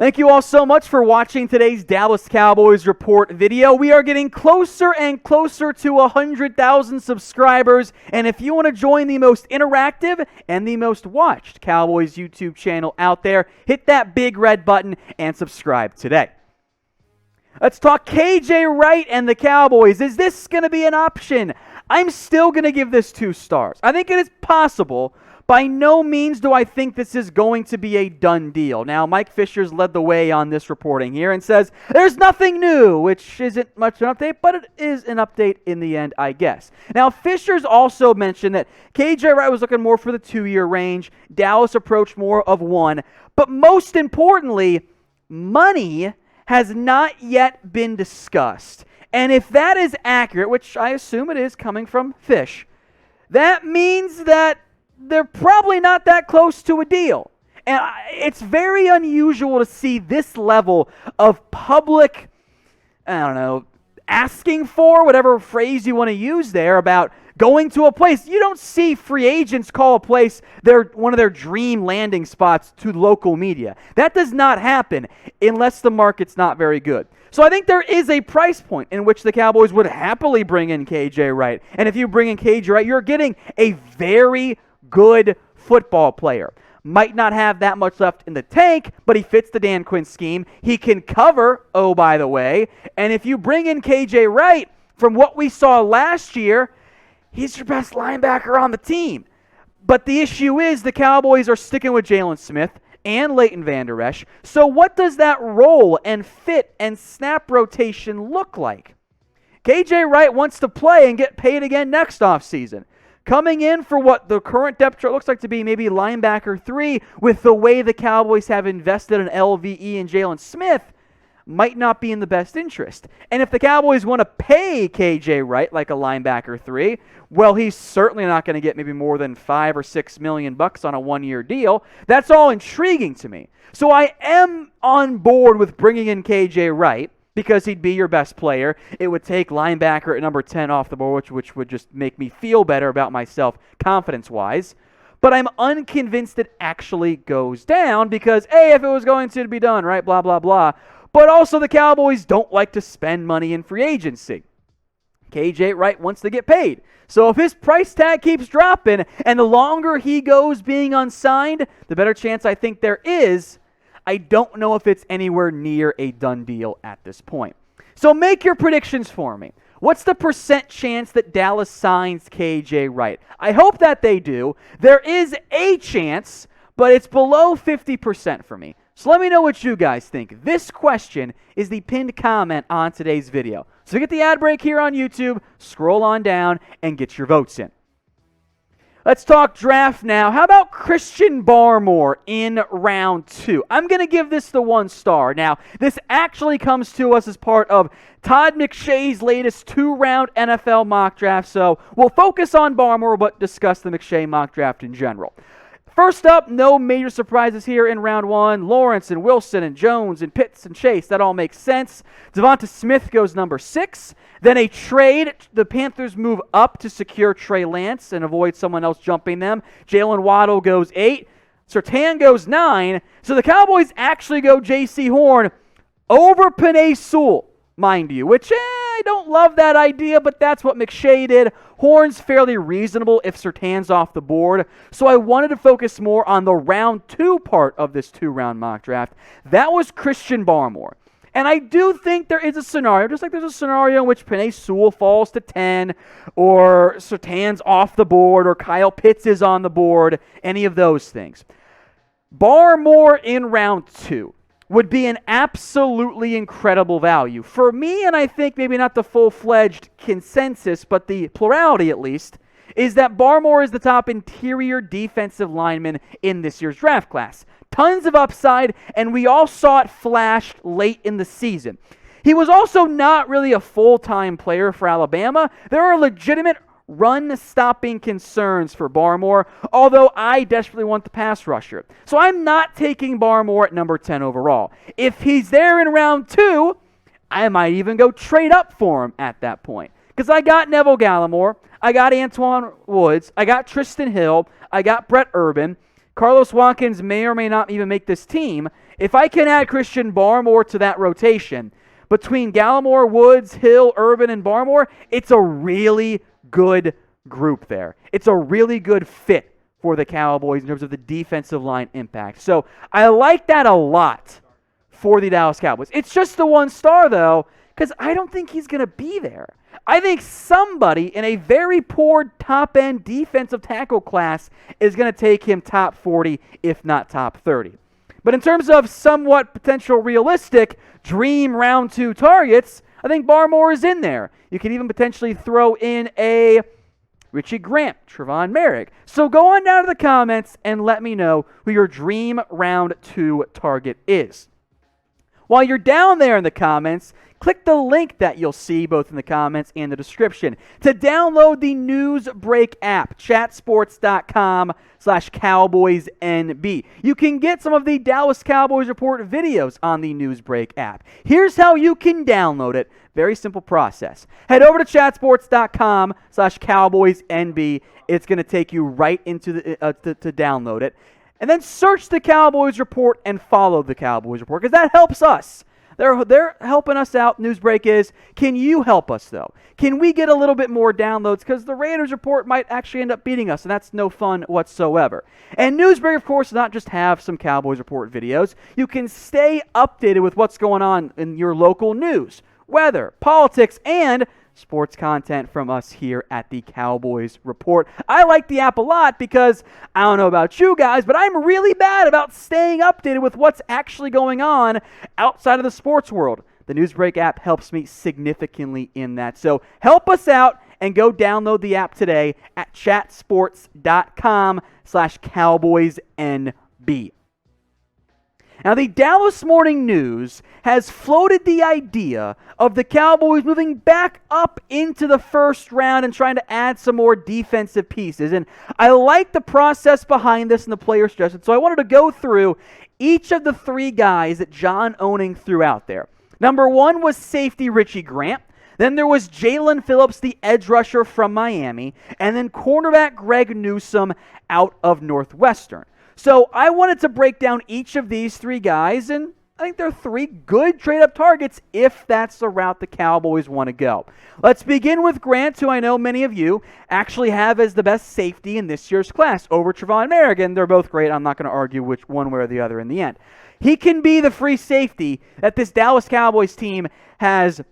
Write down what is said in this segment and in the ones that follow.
Thank you all so much for watching today's Dallas Cowboys Report video. We are getting closer and closer to 100,000 subscribers, and if you want to join the most interactive and the most watched Cowboys YouTube channel out there, hit that big red button and subscribe today. Let's talk KJ Wright and the Cowboys. Is this going to be an option? I'm still going to give this 2 stars. I think it is possible. By no means do I think this is going to be a done deal. Now, Mike Fisher's led the way on this reporting here and says there's nothing new, which isn't much of an update, but it is an update in the end, I guess. Now, Fisher's also mentioned that KJ Wright was looking more for the 2-year range. Dallas approached more of 1. But most importantly, money has not yet been discussed. And if that is accurate, which I assume it is coming from Fish, that means that they're probably not that close to a deal. And it's very unusual to see this level of public, asking for, whatever phrase you want to use there, about going to a place. You don't see free agents call a place one of their dream landing spots to local media. That does not happen unless the market's not very good. So I think there is a price point in which the Cowboys would happily bring in KJ Wright. And if you bring in KJ Wright, you're getting a very good football player. Might not have that much left in the tank, but he fits the Dan Quinn scheme. He can cover, oh, by the way. And if you bring in KJ Wright, from what we saw last year, he's your best linebacker on the team. But the issue is the Cowboys are sticking with Jaylon Smith and Leighton Vander Esch. So what does that role and fit and snap rotation look like? KJ Wright wants to play and get paid again next offseason. Coming in for what the current depth chart looks like to be maybe linebacker 3 with the way the Cowboys have invested in LVE and Jaylon Smith might not be in the best interest. And if the Cowboys want to pay KJ Wright like a linebacker 3, well, he's certainly not going to get maybe more than $5 or $6 million on a 1-year deal. That's all intriguing to me. So I am on board with bringing in KJ Wright, because he'd be your best player. It would take linebacker at number 10 off the board, which would just make me feel better about myself confidence-wise. But I'm unconvinced it actually goes down because, hey, if it was going to be done, right, blah, blah, blah. But also the Cowboys don't like to spend money in free agency. KJ Wright wants to get paid. So if his price tag keeps dropping and the longer he goes being unsigned, the better chance I think there is. I don't know if it's anywhere near a done deal at this point. So make your predictions for me. What's the % chance that Dallas signs KJ Wright? I hope that they do. There is a chance, but it's below 50% for me. So let me know what you guys think. This question is the pinned comment on today's video. So get the ad break here on YouTube, scroll on down, and get your votes in. Let's talk draft now. How about Christian Barmore in round 2? I'm going to give this the 1 star. Now, this actually comes to us as part of Todd McShay's latest 2-round NFL mock draft. So we'll focus on Barmore, but discuss the McShay mock draft in general. First up, no major surprises here in round 1. Lawrence and Wilson and Jones and Pitts and Chase. That all makes sense. Devonta Smith goes number 6. Then a trade. The Panthers move up to secure Trey Lance and avoid someone else jumping them. Jalen Waddle goes 8. Surtain goes 9. So the Cowboys actually go Jaycee Horn over Penei Sewell, mind you, which I don't love that idea, but that's what McShay did. Horn's fairly reasonable if Surtain's off the board, so I wanted to focus more on the round 2 part of this 2-round mock draft. That was Christian Barmore. And I do think there is a scenario, just like there's a scenario in which Penei Sewell falls to 10, or Surtain's off the board, or Kyle Pitts is on the board, any of those things. Barmore in round 2 would be an absolutely incredible value. For me, and I think maybe not the full-fledged consensus, but the plurality at least, is that Barmore is the top interior defensive lineman in this year's draft class. Tons of upside, and we all saw it flashed late in the season. He was also not really a full-time player for Alabama. There are legitimate run-stopping concerns for Barmore, although I desperately want the pass rusher. So I'm not taking Barmore at number 10 overall. If he's there in round 2, I might even go trade up for him at that point. Because I got Neville Gallimore, I got Antoine Woods, I got Tristan Hill, I got Brett Urban. Carlos Watkins may or may not even make this team. If I can add Christian Barmore to that rotation, between Gallimore, Woods, Hill, Urban, and Barmore, it's a really good group there. It's a really good fit for the Cowboys in terms of the defensive line impact. So I like that a lot for the Dallas Cowboys. It's just the 1 star, though, because I don't think he's going to be there. I think somebody in a very poor top-end defensive tackle class is going to take him top 40, if not top 30. But in terms of somewhat potential realistic dream round 2 targets, I think Barmore is in there. You can even potentially throw in a Richie Grant, Trevon Merrick. So go on down to the comments and let me know who your dream round 2 target is. While you're down there in the comments, click the link that you'll see both in the comments and the description to download the Newsbreak app, chatsports.com/CowboysNB. You can get some of the Dallas Cowboys Report videos on the Newsbreak app. Here's how you can download it. Very simple process. Head over to chatsports.com/CowboysNB. It's going to take you right into the to download it. And then search the Cowboys Report and follow the Cowboys Report, because that helps us. They're helping us out. Newsbreak is. Can you help us, though? Can we get a little bit more downloads? Because the Raiders Report might actually end up beating us, and that's no fun whatsoever. And Newsbreak, of course, does not just have some Cowboys Report videos. You can stay updated with what's going on in your local news, weather, politics, and sports content from us here at the Cowboys Report. I like the app a lot because, I don't know about you guys, but I'm really bad about staying updated with what's actually going on outside of the sports world. The Newsbreak app helps me significantly in that. So help us out and go download the app today at chatsports.com/CowboysNB. Now, the Dallas Morning News has floated the idea of the Cowboys moving back up into the first round and trying to add some more defensive pieces. And I like the process behind this and the player suggested, so I wanted to go through each of the 3 guys that John Owning threw out there. Number 1 was safety Richie Grant. Then there was Jaelan Phillips, the edge rusher from Miami. And then cornerback Greg Newsome out of Northwestern. So I wanted to break down each of these 3 guys, and I think they're 3 good trade-up targets if that's the route the Cowboys want to go. Let's begin with Grant, who I know many of you actually have as the best safety in this year's class over Trevon Merrick, and they're both great. I'm not going to argue which one way or the other in the end. He can be the free safety that this Dallas Cowboys team has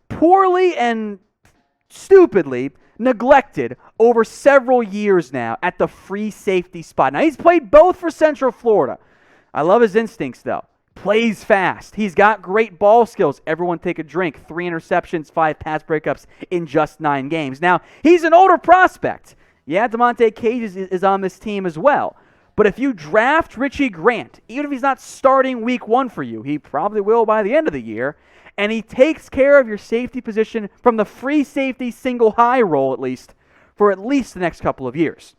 poorly and stupidly neglected over several years now at the free safety spot. Now, he's played both for Central Florida. I love his instincts, though. Plays fast. He's got great ball skills. Everyone take a drink. 3 interceptions, 5 pass breakups in just 9 games. Now, he's an older prospect. Yeah, LB KJ is on this team as well. But if you draft Richie Grant, even if he's not starting week 1 for you, he probably will by the end of the year, and he takes care of your safety position from the free safety single high role at least for at least the next couple of years.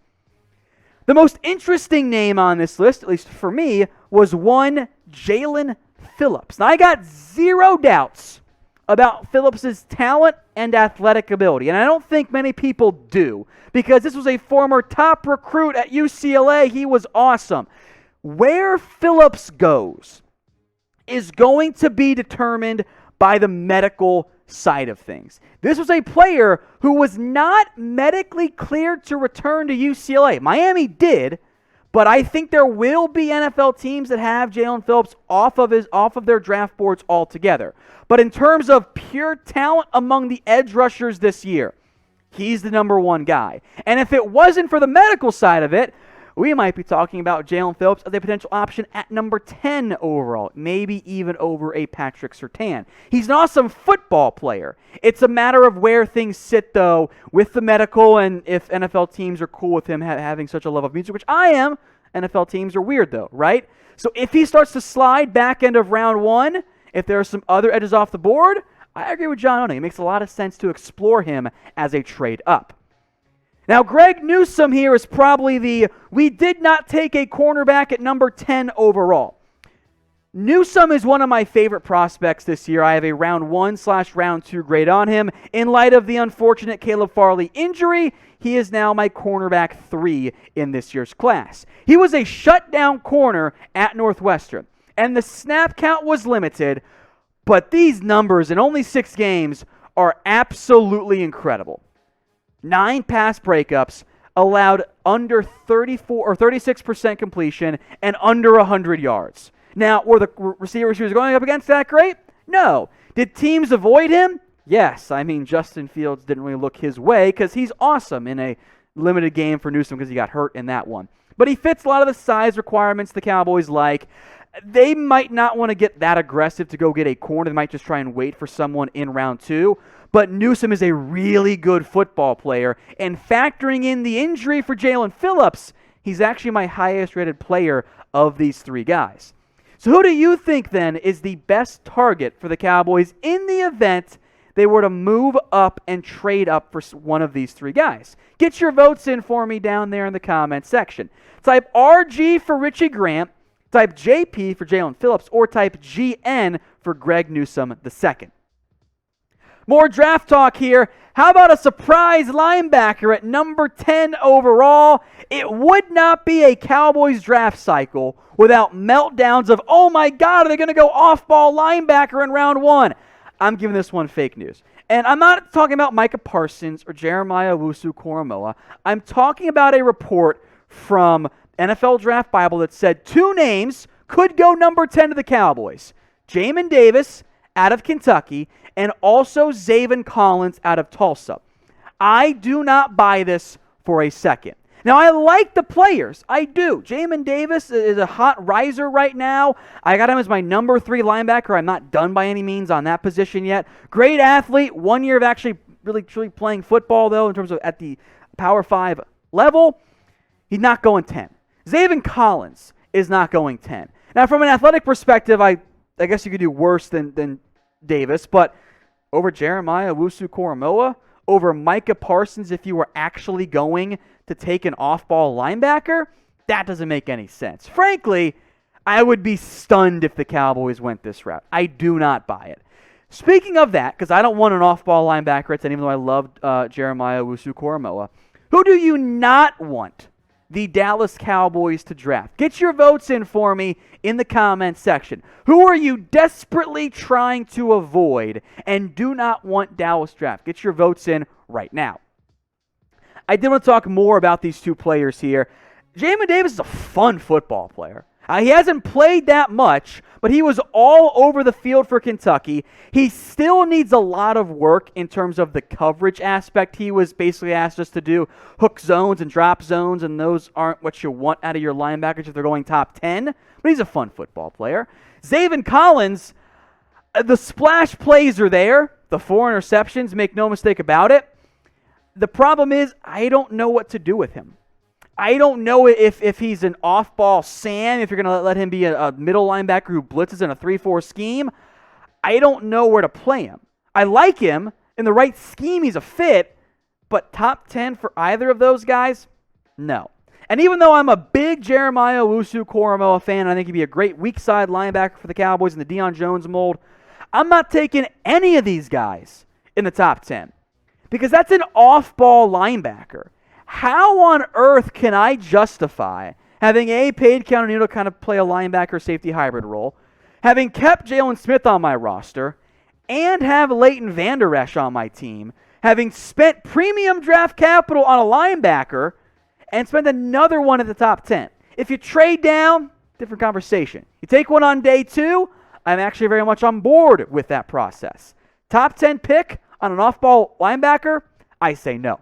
The most interesting name on this list, at least for me, was one Jaelan Phillips. Now, I got 0 doubts about Phillips' talent and athletic ability, and I don't think many people do, because this was a former top recruit at UCLA. He was awesome. Where Phillips goes is going to be determined by the medical side of things. This was a player who was not medically cleared to return to UCLA. Miami did, but I think there will be NFL teams that have Jaelan Phillips off of their draft boards altogether. But in terms of pure talent among the edge rushers this year, he's the number 1 guy. And if it wasn't for the medical side of it, we might be talking about Jaelan Phillips as a potential option at number 10 overall, maybe even over a Patrick Surtain. He's an awesome football player. It's a matter of where things sit, though, with the medical and if NFL teams are cool with him having such a love of music, which I am. NFL teams are weird, though, right? So if he starts to slide back end of round 1, if there are some other edges off the board, I agree with John Owning. It makes a lot of sense to explore him as a trade up. Now, Greg Newsome here is probably we did not take a cornerback at number 10 overall. Newsome is one of my favorite prospects this year. I have a round 1/round 2 grade on him. In light of the unfortunate Caleb Farley injury, he is now my cornerback 3 in this year's class. He was a shutdown corner at Northwestern, and the snap count was limited, but these numbers in only 6 games are absolutely incredible. 9 pass breakups, allowed under 34 or 36% completion, and under 100 yards. Now, were the receivers he was going up against that great? No. Did teams avoid him? Yes. I mean, Justin Fields didn't really look his way because he's awesome in a limited game for Newsome because he got hurt in that one. But he fits a lot of the size requirements the Cowboys like. They might not want to get that aggressive to go get a corner. They might just try and wait for someone in round 2. But Newsome is a really good football player. And factoring in the injury for Jaelan Phillips, he's actually my highest rated player of these 3 guys. So who do you think then is the best target for the Cowboys in the event they were to move up and trade up for one of these 3 guys? Get your votes in for me down there in the comments section. Type RG for Richie Grant, type JP for Jaelan Phillips, or type GN for Greg Newsome II. More draft talk here. How about a surprise linebacker at number 10 overall? It would not be a Cowboys draft cycle without meltdowns of, oh my God, are they going to go off-ball linebacker in round 1? I'm giving this one fake news. And I'm not talking about Micah Parsons or Jeremiah Owusu-Koramoah. I'm talking about a report from NFL Draft Bible that said 2 names could go number 10 to the Cowboys. Jamin Davis out of Kentucky and also Zaven Collins out of Tulsa. I do not buy this for a second. Now, I like the players. I do. Jamin Davis is a hot riser right now. I got him as my number 3 linebacker. I'm not done by any means on that position yet. Great athlete. 1 year of actually really truly playing football, though, in terms of at the Power 5 level. He's not going 10. Zaven Collins is not going 10. Now, from an athletic perspective, I guess you could do worse than Davis, but over Jeremiah Owusu-Koramoah, over Micah Parsons if you were actually going to take an off-ball linebacker, that doesn't make any sense. Frankly, I would be stunned if the Cowboys went this route. I do not buy it. Speaking of that, because I don't want an off-ball linebacker at 10, even though I loved Jeremiah Owusu-Koramoah, who do you not want the Dallas Cowboys to draft? Get your votes in for me in the comments section. Who are you desperately trying to avoid and do not want Dallas draft? Get your votes in right now. I did want to talk more about these 2 players here. Jamin Davis is a fun football player. He hasn't played that much, but he was all over the field for Kentucky. He still needs a lot of work in terms of the coverage aspect. He was basically asked us to do hook zones and drop zones, and those aren't what you want out of your linebackers if they're going top 10. But he's a fun football player. Zaven Collins, the splash plays are there. The 4 interceptions, make no mistake about it. The problem is I don't know what to do with him. I don't know if he's an off-ball Sam, if you're going to let him be a middle linebacker who blitzes in a 3-4 scheme. I don't know where to play him. I like him. In the right scheme, he's a fit. But top 10 for either of those guys? No. And even though I'm a big Jeremiah Owusu-Koramoah fan, I think he'd be a great weak side linebacker for the Cowboys in the Deion Jones mold, I'm not taking any of these guys in the top 10. Because that's an off-ball linebacker. How on earth can I justify having paid Keanu to kind of play a linebacker safety hybrid role, having kept Jalen Smith on my roster, and have Leighton Vander Esch on my team, having spent premium draft capital on a linebacker, and spent another one at the top 10? If you trade down, different conversation. You take one on day 2, I'm actually very much on board with that process. Top 10 pick on an off-ball linebacker, I say no.